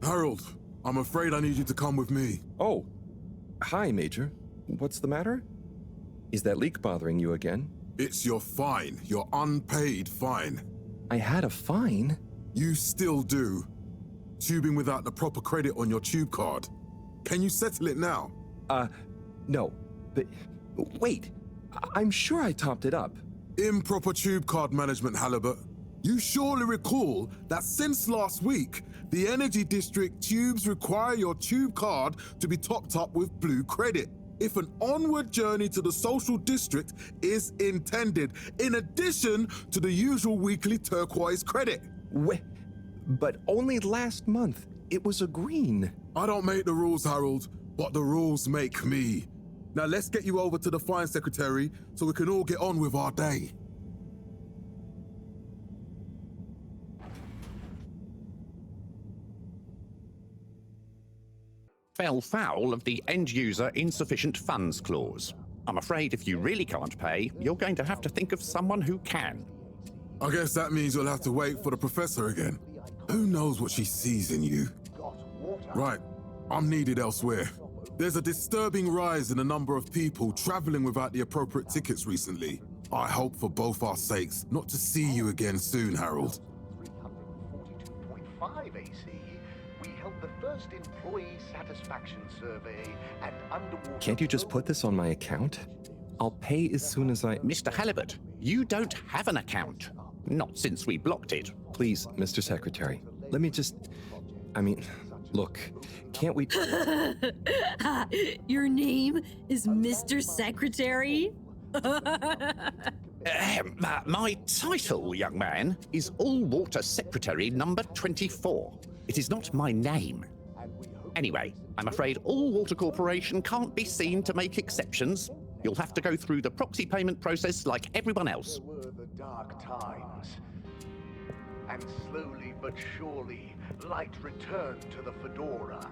Harold, I'm afraid I need you to come with me. Oh, hi, Major. What's the matter? Is that leak bothering you again? It's your fine, your unpaid fine. I had a fine? You still do. Tubing without the proper credit on your tube card. Can you settle it now? No. But wait, I'm sure I topped it up. Improper tube card management, Halibut. You surely recall that since last week, the Energy District tubes require your tube card to be topped up with blue credit if an onward journey to the social district is intended, in addition to the usual weekly turquoise credit. But only last month, it was a green. I don't make the rules, Harold, but the rules make me. Now let's get you over to the fine secretary so we can all get on with our day. Fell foul of the end-user insufficient funds clause. I'm afraid if you really can't pay, you're going to have to think of someone who can. I guess that means you'll have to wait for the professor again. Who knows what she sees in you? Right, I'm needed elsewhere. There's a disturbing rise in the number of people traveling without the appropriate tickets recently. I hope for both our sakes not to see you again soon, Harold. 342.5 AC, we held the first employee satisfaction survey and underwater... Can't you just put this on my account? I'll pay as soon as I... Mr. Halibut, you don't have an account. Not since we blocked it. Please, Mr. Secretary, let me just... Look, can't we... Your name is Mr. Secretary? My title, young man, is All-Water Secretary number 24. It is not my name. Anyway, I'm afraid All-Water Corporation can't be seen to make exceptions. You'll have to go through the proxy payment process like everyone else. Were the dark times. And slowly but surely, light returned to the Fedora.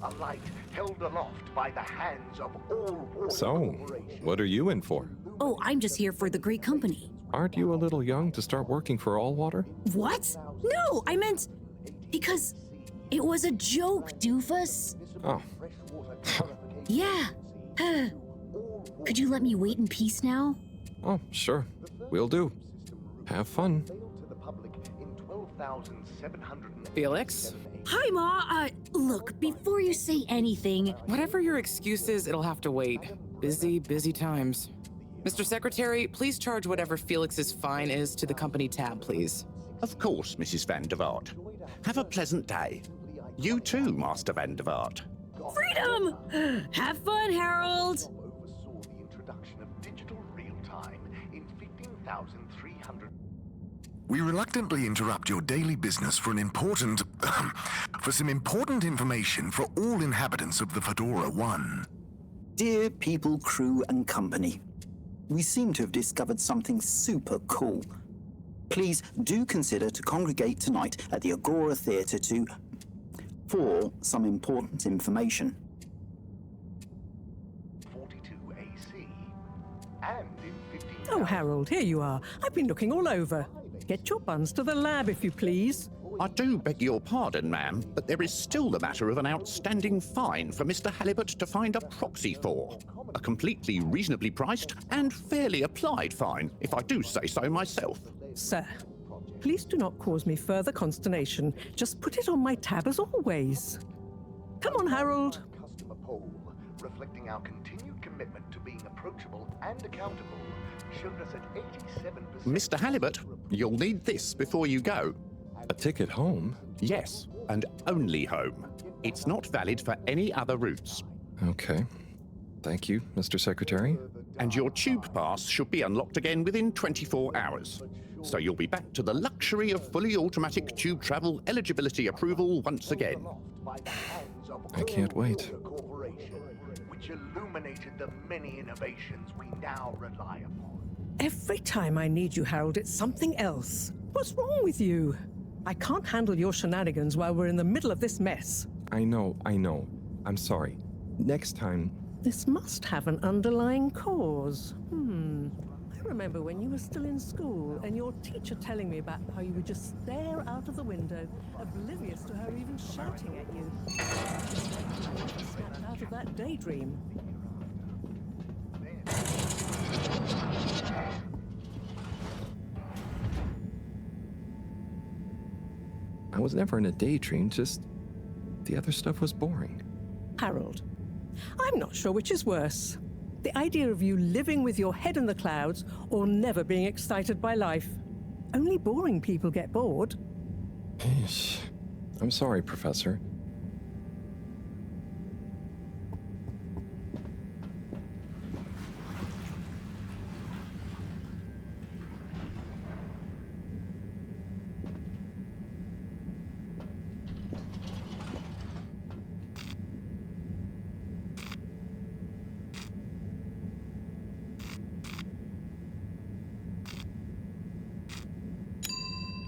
A light held aloft by the hands of all water So, what are you in for? Oh, I'm just here for the great company. Aren't you a little young to start working for All Water? What? No, I meant... because it was a joke, doofus. Oh. Yeah. Could you let me wait in peace now? Oh, sure. Will do. Have fun. Felix? Hi, Ma. Look, before you say anything... Whatever your excuse is, it'll have to wait. Busy, busy times. Mr. Secretary, please charge whatever Felix's fine is to the company tab, please. Of course, Mrs. Van der Vaart. Have a pleasant day. You too, Master Van der Vaart. Freedom! Have fun, Harold! Oversaw the introduction of digital real-time in 15,300... We reluctantly interrupt your daily business for some important information for all inhabitants of the Fedora 1. Dear people, crew, and company, we seem to have discovered something super cool. Please do consider to congregate tonight at the Agora Theatre for some important information. 42 AC and in 15... Oh, Harold, here you are. I've been looking all over. Get your buns to the lab, if you please. I do beg your pardon, ma'am, but there is still the matter of an outstanding fine for Mr. Halibut to find a proxy for. A completely reasonably priced and fairly applied fine, if I do say so myself. Sir, please do not cause me further consternation. Just put it on my tab as always. Come on, Harold. Customer poll, reflecting our continued commitment to being approachable and accountable, showed us at 87%... Mr. Halibut, you'll need this before you go. A ticket home? Yes, and only home. It's not valid for any other routes. Okay. Thank you, Mr. Secretary. And your tube pass should be unlocked again within 24 hours. So you'll be back to the luxury of fully automatic tube travel eligibility approval once again. I can't wait. Which illuminated the many innovations we now rely upon. Every time I need you, Harold, it's something else. What's wrong with you? I can't handle your shenanigans while we're in the middle of this mess. I know. I'm sorry. Next time... This must have an underlying cause. I remember when you were still in school and your teacher telling me about how you would just stare out of the window, oblivious to her even shouting at you. Snapped out of that daydream. I was never in a daydream, just the other stuff was boring. Harold, I'm not sure which is worse. The idea of you living with your head in the clouds or never being excited by life. Only boring people get bored. I'm sorry, Professor.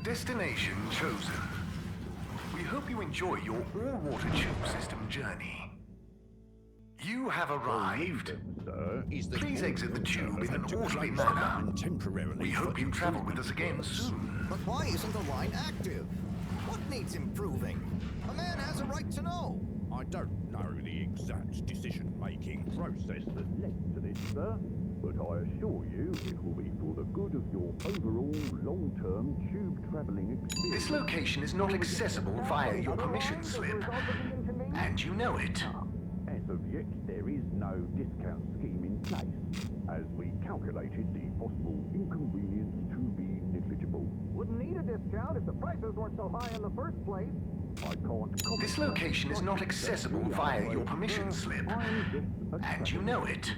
Destination chosen. We hope you enjoy your all-water tube system journey. You have arrived. Please exit the tube in an orderly manner. We hope you travel with us again soon. But why isn't the line active? What needs improving? A man has a right to know. I don't know the exact decision-making process that led to this, sir, but I assure you it will be for the good of your overall long-term tube travelling experience. This location is not accessible via your permission slip, and you know it. As of yet, there is no discount scheme in place, as we calculated the possible inconvenience to be negligible. Wouldn't need a discount if the prices weren't so high in the first place. I can't comment. This location is not accessible via your permission slip, and you know it.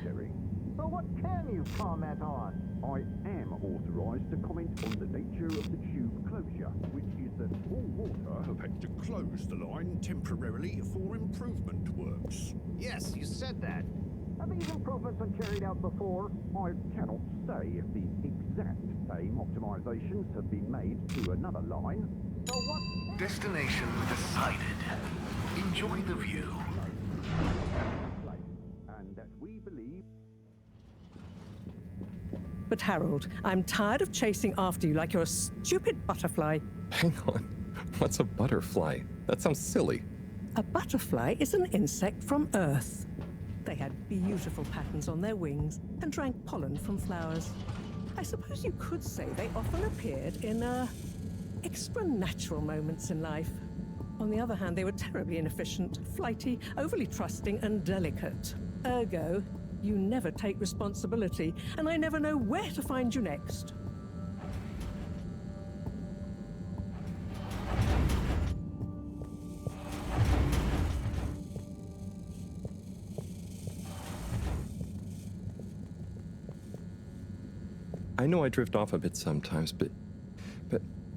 So what can you comment on? I am authorised to comment on the nature of the tube closure, which is that all water have had to close the line temporarily for improvement works. Yes, you said that. Have these improvements been carried out before? I cannot say if the exact same optimisations have been made to another line. So what? Destination decided. Enjoy the view. And that we believe. But Harold, I'm tired of chasing after you like you're a stupid butterfly. Hang on. What's a butterfly? That sounds silly. A butterfly is an insect from Earth. They had beautiful patterns on their wings and drank pollen from flowers. I suppose you could say they often appeared in extra natural moments in life. On the other hand, they were terribly inefficient, flighty, overly trusting, and delicate. Ergo, you never take responsibility, and I never know where to find you next. I know I drift off a bit sometimes, but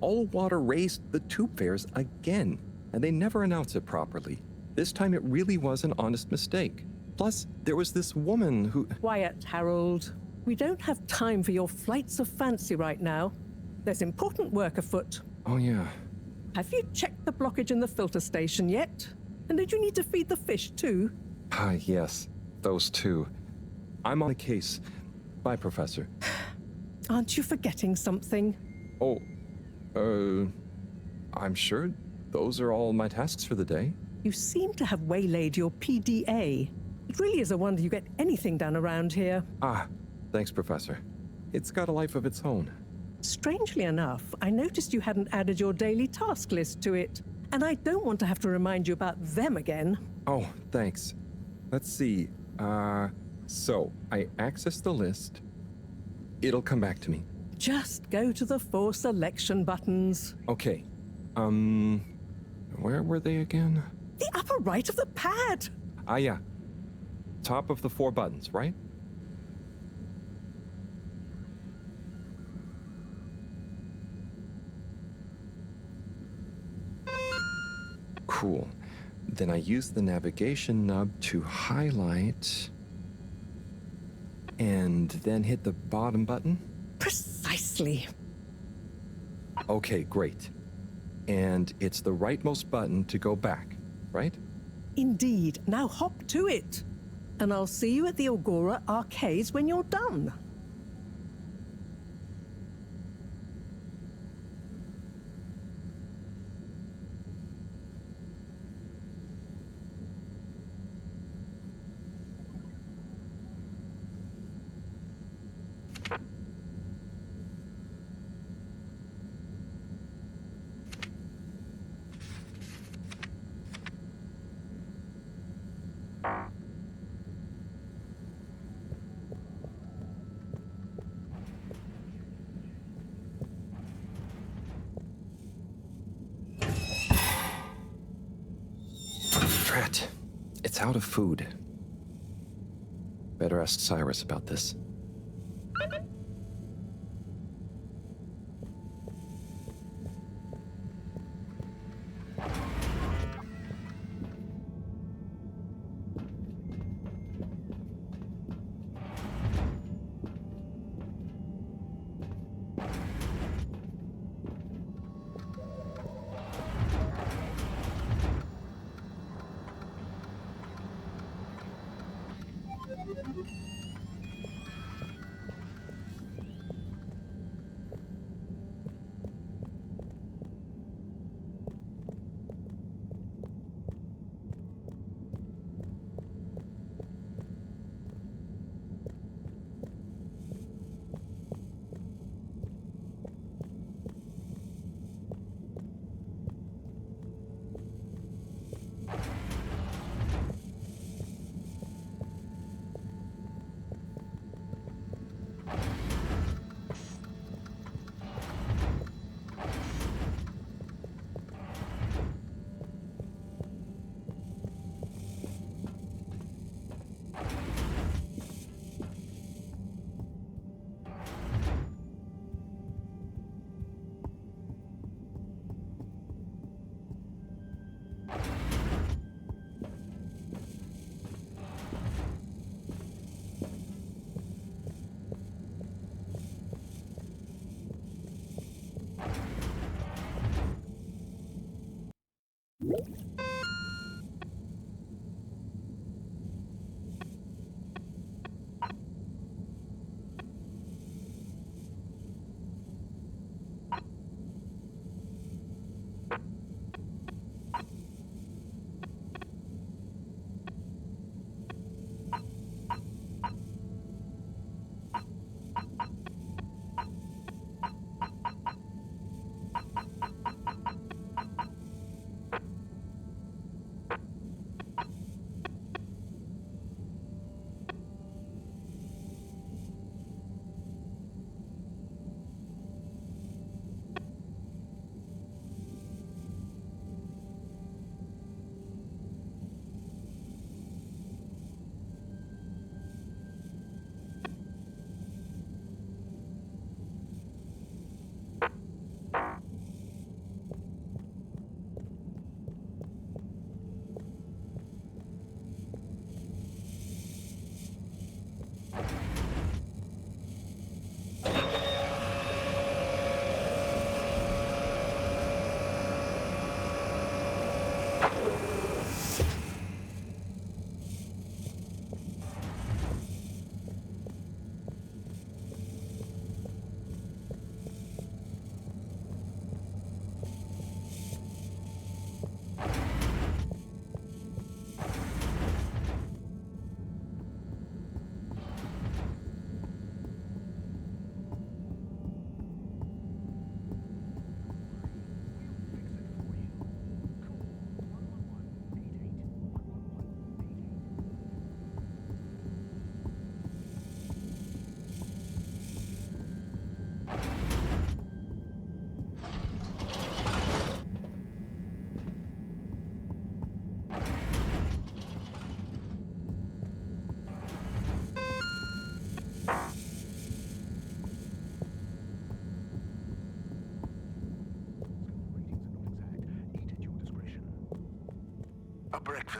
all water raised the tube fares again, and they never announce it properly. This time it really was an honest mistake. Plus, there was this woman who... Quiet, Harold. We don't have time for your flights of fancy right now. There's important work afoot. Oh, yeah. Have you checked the blockage in the filter station yet? And did you need to feed the fish too? Ah, yes. Those two. I'm on the case. Bye, Professor. Aren't you forgetting something? Oh, I'm sure those are all my tasks for the day. You seem to have waylaid your PDA. It really is a wonder you get anything done around here. Ah, thanks, Professor. It's got a life of its own. Strangely enough, I noticed you hadn't added your daily task list to it, and I don't want to have to remind you about them again. Oh, thanks. Let's see. So I access the list. It'll come back to me. Just go to the 4 selection buttons. Okay. Where were they again? The upper right of the pad. Ah, yeah. Top of the 4 buttons, right? Cool. Then I use the navigation nub to highlight and then hit the bottom button. Precisely. Okay, great. And it's the rightmost button to go back, right? Indeed. Now hop to it. And I'll see you at the Agora Arcades when you're done. It's out of food. Better ask Cyrus about this.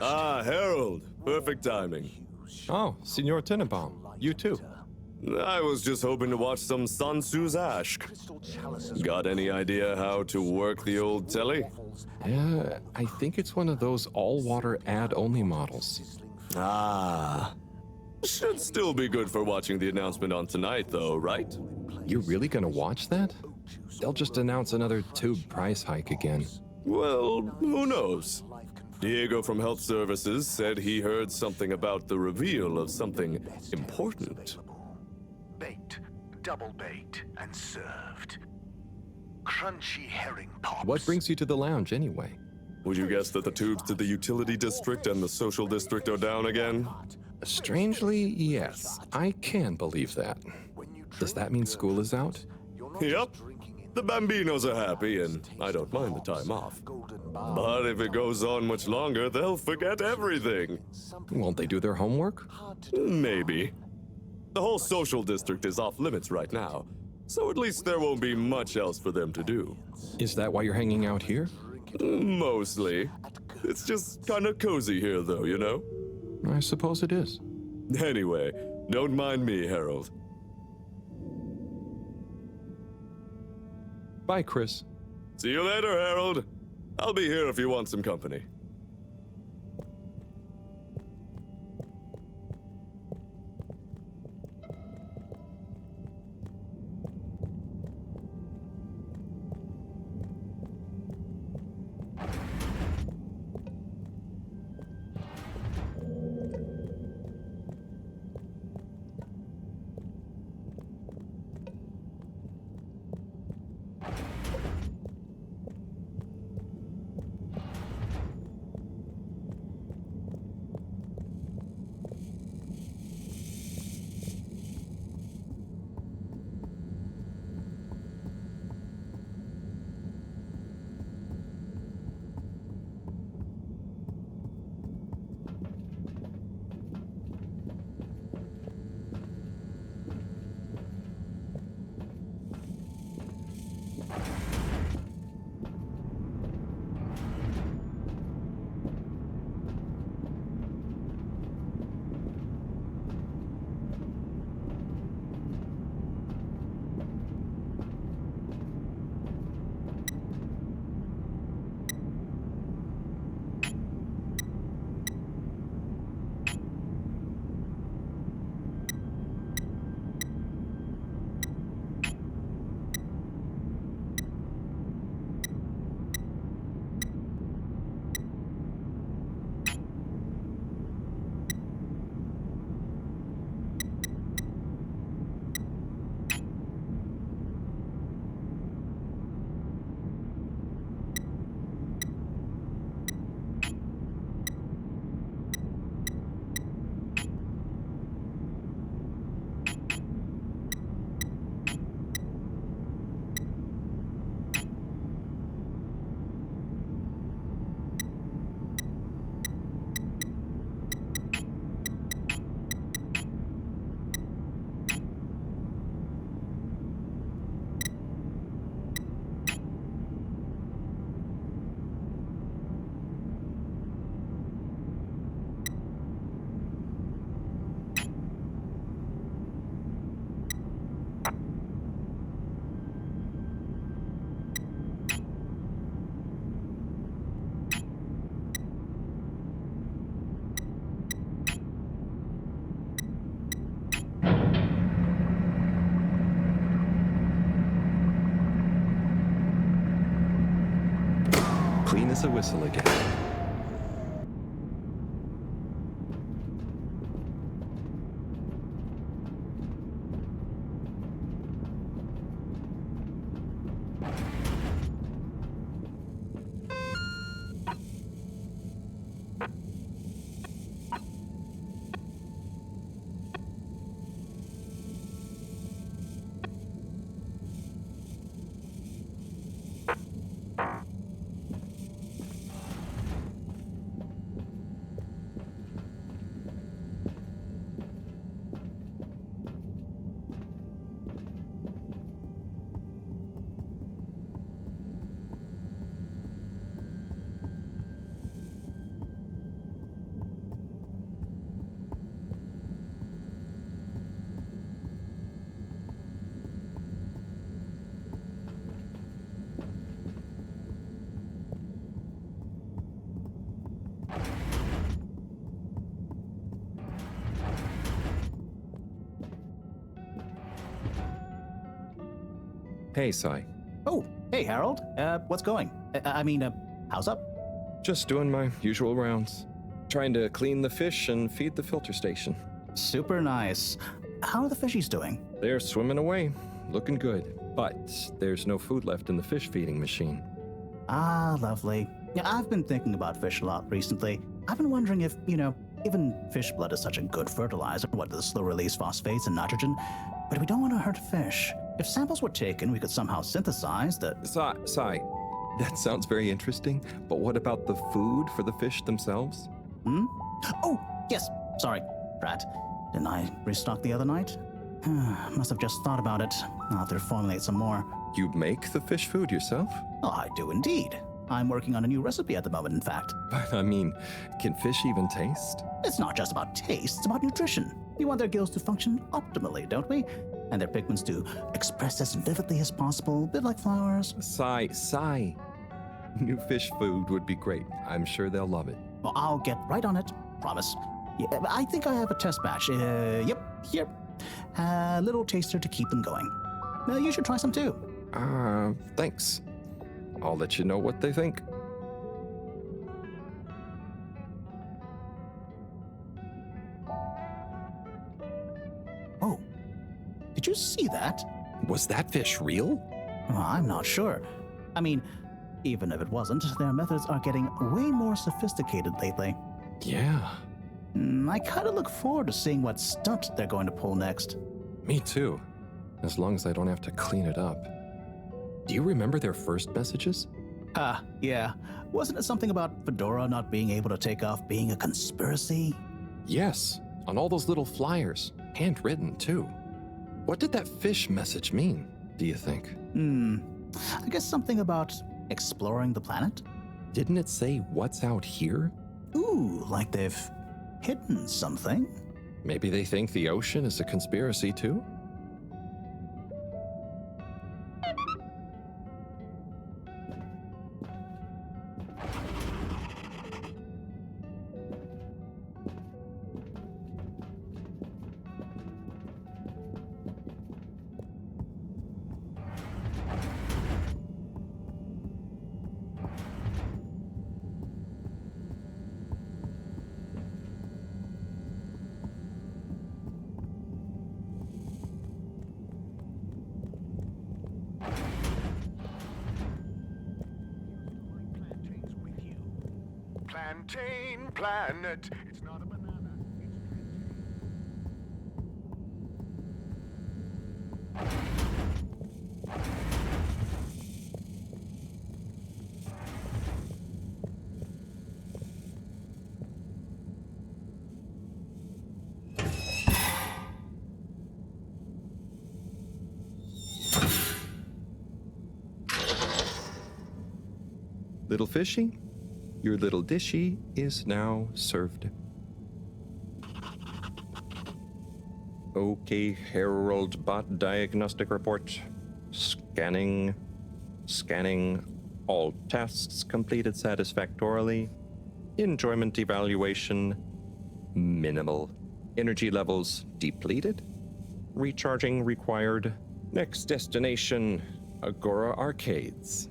Ah, Harold. Perfect timing. Oh, Signor Tenenbaum. You too. I was just hoping to watch some Sun Tzu's Ashk. Got any idea how to work the old telly? Yeah, I think it's one of those all-water ad-only models. Ah. Should still be good for watching the announcement on tonight, though, right? You're really gonna watch that? They'll just announce another tube price hike again. Well, who knows? Diego from Health Services said he heard something about the reveal of something important. Baked, double baked, and served. Crunchy herring pops. What brings you to the lounge, anyway? Would you guess that the tubes to the utility district and the social district are down again? Strangely, yes. I can believe that. Does that mean school is out? Yep. The Bambinos are happy, and I don't mind the time off. But if it goes on much longer, they'll forget everything. Won't they do their homework? Maybe. The whole social district is off limits right now, so at least there won't be much else for them to do. Is that why you're hanging out here? Mostly. It's just kind of cozy here, though, you know? I suppose it is. Anyway, don't mind me, Harold. Bye, Chris. See you later, Harold. I'll be here if you want some company. Clean as a whistle again. Hey, Sai. Oh, hey, Harold. What's going? How's up? Just doing my usual rounds. Trying to clean the fish and feed the filter station. Super nice. How are the fishies doing? They're swimming away, looking good. But there's no food left in the fish feeding machine. Ah, lovely. Yeah, I've been thinking about fish a lot recently. I've been wondering if, given fish blood is such a good fertilizer, what the slow-release phosphates and nitrogen, but we don't want to hurt fish. If samples were taken, we could somehow synthesize the... Sai, that sounds very interesting, but what about the food for the fish themselves? Hmm? Oh, yes. Sorry, Brad. Didn't I restock the other night? Must have just thought about it. I'll have to formulate some more. You make the fish food yourself? Oh, I do indeed. I'm working on a new recipe at the moment, in fact. But I mean, can fish even taste? It's not just about taste, it's about nutrition. We want their gills to function optimally, don't we? And their pigments to express as vividly as possible, a bit like flowers. Sai. New fish food would be great. I'm sure they'll love it. Well, I'll get right on it, promise. Yeah, I think I have a test batch. Yep, here. A little taster to keep them going. You should try some too. Thanks. I'll let you know what they think. Oh, did you see that? Was that fish real? Well, I'm not sure. I mean, even if it wasn't, their methods are getting way more sophisticated lately. Yeah. I kind of look forward to seeing what stunt they're going to pull next. Me too. As long as I don't have to clean it up. Do you remember their first messages? Yeah. Wasn't it something about Fedora not being able to take off being a conspiracy? Yes, on all those little flyers. Handwritten, too. What did that fish message mean, do you think? I guess something about exploring the planet? Didn't it say what's out here? Ooh, like they've hidden something? Maybe they think the ocean is a conspiracy, too? Plantain planet. It's not a banana. Little fishy, your little dishy is now served. Okay, Herald bot diagnostic report. Scanning. All tasks completed satisfactorily. Enjoyment evaluation minimal. Energy levels depleted. Recharging required. Next destination, Agora Arcades.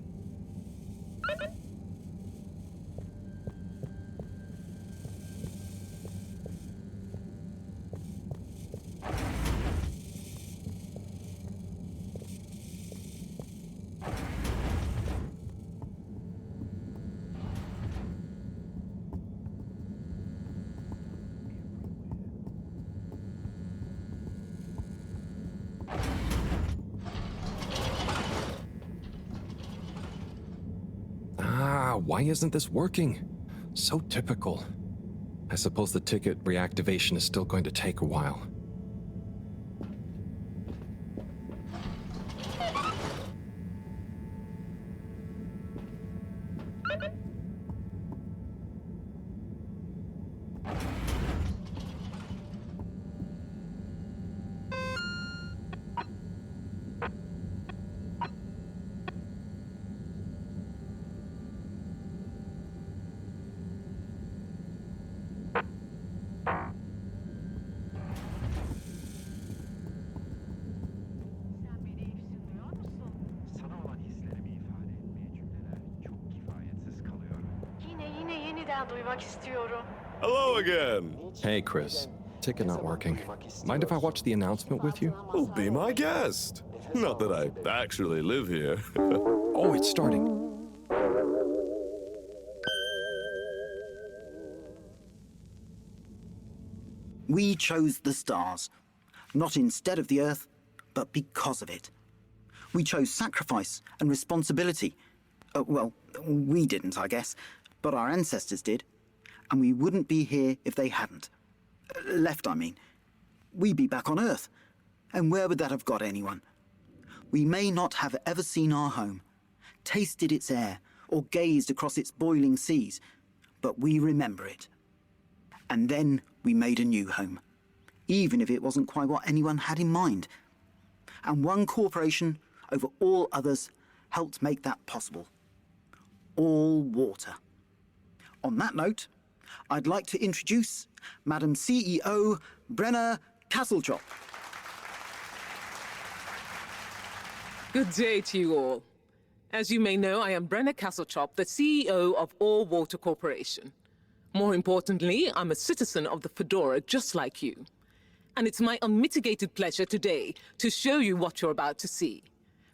Why isn't this working? So typical. I suppose the ticket reactivation is still going to take a while. Hello again. Hey, Chris. Ticket not working. Mind if I watch the announcement with you? Oh, be my guest. Not that I actually live here. Oh, it's starting. We chose the stars, not instead of the Earth, but because of it. We chose sacrifice and responsibility. Well, we didn't, I guess, but our ancestors did. And we wouldn't be here if they hadn't. Left, I mean. We'd be back on Earth. And where would that have got anyone? We may not have ever seen our home, tasted its air, or gazed across its boiling seas, but we remember it. And then we made a new home, even if it wasn't quite what anyone had in mind. And one corporation over all others helped make that possible. All water. On that note, I'd like to introduce Madam CEO Brenna Castletop. Good day to you all. As you may know, I am Brenna Castletop, the CEO of All Water Corporation. More importantly, I'm a citizen of the Fedora just like you. And it's my unmitigated pleasure today to show you what you're about to see.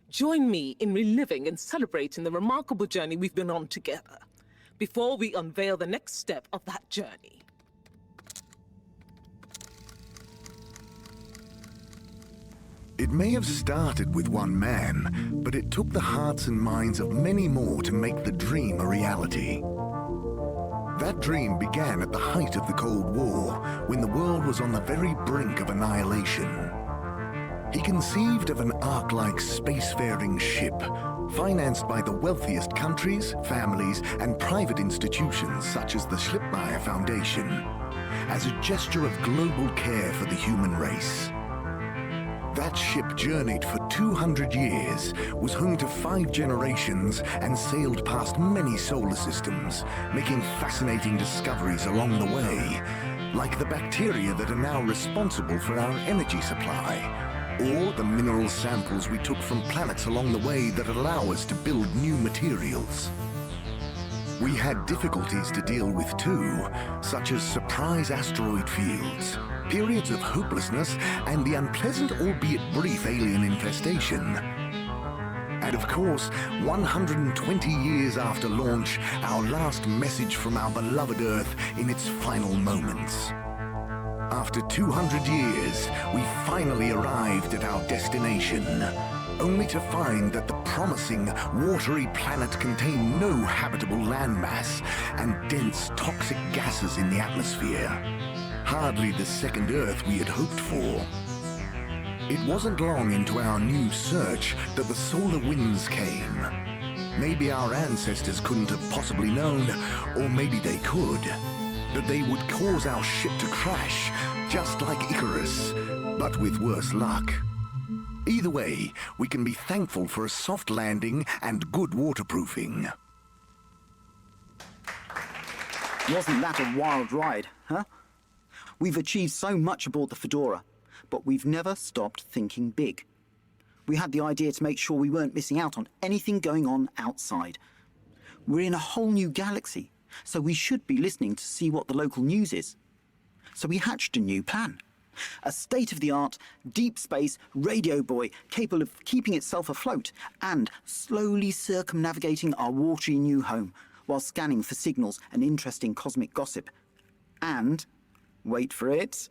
Join me in reliving and celebrating the remarkable journey we've been on together, before we unveil the next step of that journey. It may have started with one man, but it took the hearts and minds of many more to make the dream a reality. That dream began at the height of the Cold War, when the world was on the very brink of annihilation. He conceived of an Ark-like spacefaring ship, financed by the wealthiest countries, families, and private institutions such as the Schlippmeyer Foundation, as a gesture of global care for the human race. That ship journeyed for 200 years, was home to 5 generations, and sailed past many solar systems, making fascinating discoveries along the way, like the bacteria that are now responsible for our energy supply, or the mineral samples we took from planets along the way that allow us to build new materials. We had difficulties to deal with too, such as surprise asteroid fields, periods of hopelessness, and the unpleasant albeit brief alien infestation. And of course, 120 years after launch, our last message from our beloved Earth in its final moments. After 200 years, we finally arrived at our destination, only to find that the promising, watery planet contained no habitable landmass and dense, toxic gases in the atmosphere. Hardly the second Earth we had hoped for. It wasn't long into our new search that the solar winds came. Maybe our ancestors couldn't have possibly known, or maybe they could, that they would cause our ship to crash, just like Icarus, but with worse luck. Either way, we can be thankful for a soft landing and good waterproofing. Wasn't that a wild ride, huh? We've achieved so much aboard the Fedora, but we've never stopped thinking big. We had the idea to make sure we weren't missing out on anything going on outside. We're in a whole new galaxy, so we should be listening to see what the local news is. So we hatched a new plan. A state-of-the-art, deep space radio buoy capable of keeping itself afloat and slowly circumnavigating our watery new home while scanning for signals and interesting cosmic gossip. And, wait for it,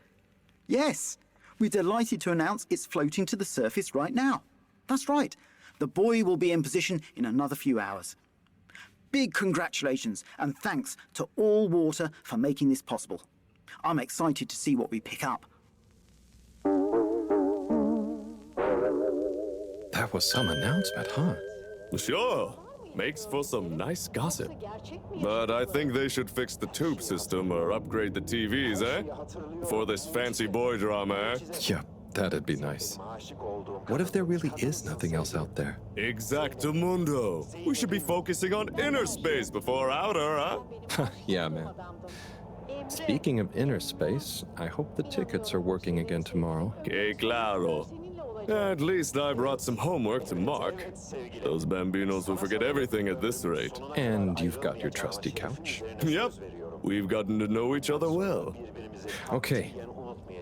yes, we're delighted to announce it's floating to the surface right now. That's right, the buoy will be in position in another few hours. Big congratulations and thanks to All Water for making this possible. I'm excited to see what we pick up. That was some announcement, huh? Sure. Makes for some nice gossip. But I think they should fix the tube system or upgrade the TVs, eh? For this fancy boy drama, eh? Yeah, that'd be nice. What if there really is nothing else out there? Exactamundo. We should be focusing on inner space before outer, huh? Yeah, man. Speaking of inner space, I hope the tickets are working again tomorrow. Que claro. At least I brought some homework to mark. Those bambinos will forget everything at this rate. And you've got your trusty couch. Yep. We've gotten to know each other well. Okay.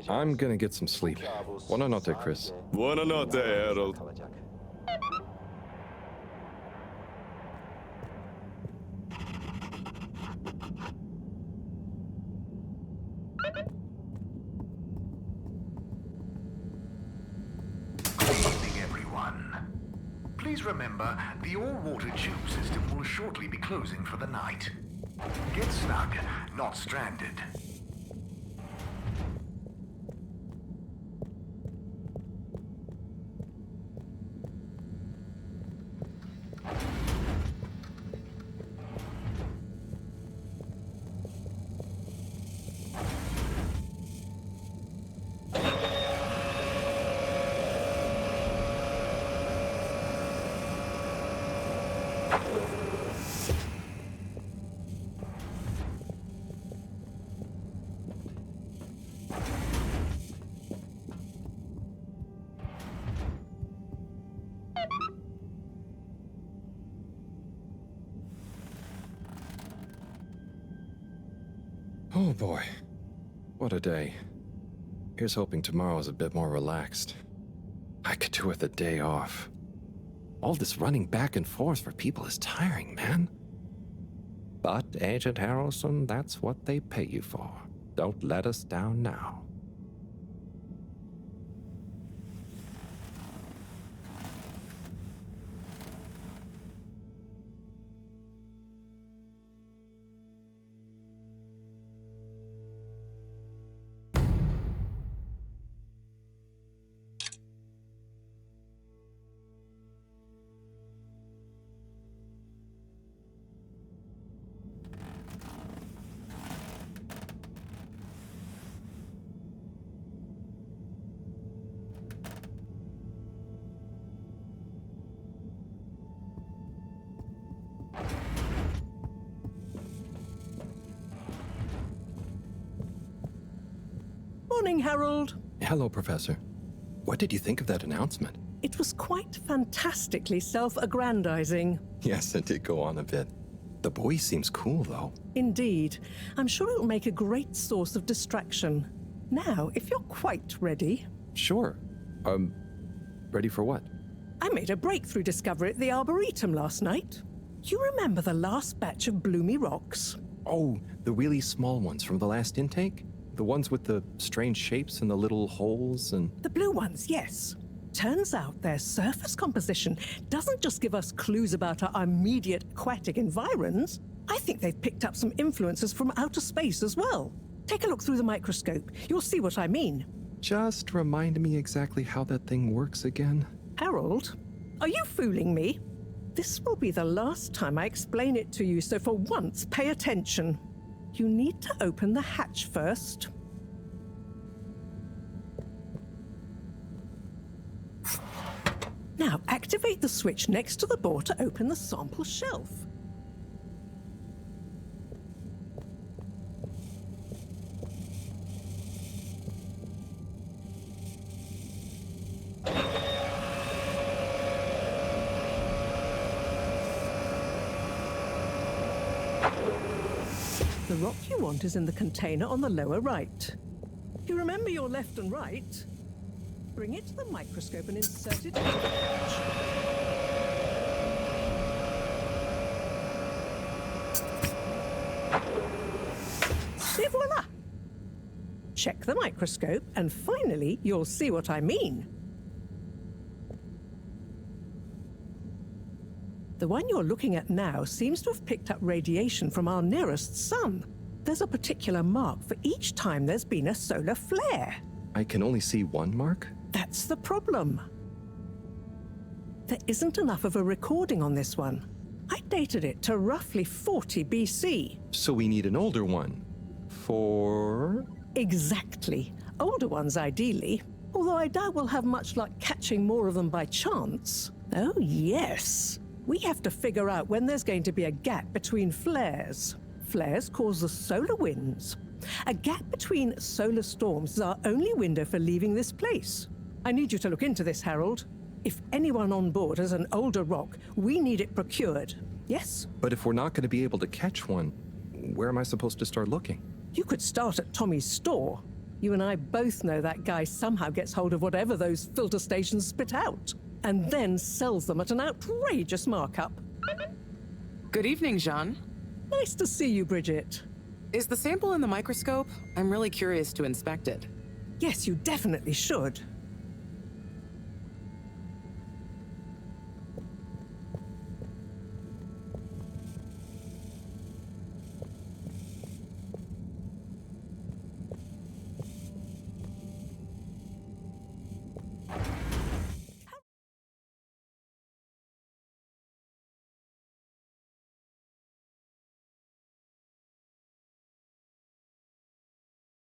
I'm gonna get some sleep. Buona notte, Chris. Buona notte, Harold. Good evening, everyone. Please remember, the all-water tube system will shortly be closing for the night. Get snug, not stranded. Oh boy, what a day. Here's hoping tomorrow's a bit more relaxed. I could do with a day off. All this running back and forth for people is tiring, man. But, Agent Harrelson, that's what they pay you for. Don't let us down now. Morning, Harold. Hello, Professor. What did you think of that announcement? It was quite fantastically self-aggrandizing. Yes, it did go on a bit. The boy seems cool, though. Indeed. I'm sure it'll make a great source of distraction. Now, if you're quite ready... Sure. Ready for what? I made a breakthrough discovery at the Arboretum last night. You remember the last batch of bloomy rocks? Oh, the really small ones from the last intake? The ones with the strange shapes and the little holes and... The blue ones, yes. Turns out their surface composition doesn't just give us clues about our immediate aquatic environs. I think they've picked up some influences from outer space as well. Take a look through the microscope. You'll see what I mean. Just remind me exactly how that thing works again. Harold, are you fooling me? This will be the last time I explain it to you, so for once, pay attention. You need to open the hatch first. Now, activate the switch next to the bore to open the sample shelf. The rock you want is in the container on the lower right. You remember your left and right? Bring it to the microscope and insert it into the hatch. Et voila! Check the microscope, and finally, you'll see what I mean. The one you're looking at now seems to have picked up radiation from our nearest sun. There's a particular mark for each time there's been a solar flare. I can only see one mark? That's the problem. There isn't enough of a recording on this one. I dated it to roughly 40 BC. So we need an older one. For... Exactly. Older ones, ideally. Although I doubt we'll have much luck catching more of them by chance. Oh, yes. We have to figure out when there's going to be a gap between flares. Flares cause the solar winds. A gap between solar storms is our only window for leaving this place. I need you to look into this, Harold. If anyone on board has an older rock, we need it procured. Yes? But if we're not going to be able to catch one, where am I supposed to start looking? You could start at Tommy's store. You and I both know that guy somehow gets hold of whatever those filter stations spit out, and then sells them at an outrageous markup. Good evening, Jean. Nice to see you, Bridget. Is the sample in the microscope? I'm really curious to inspect it. Yes, you definitely should.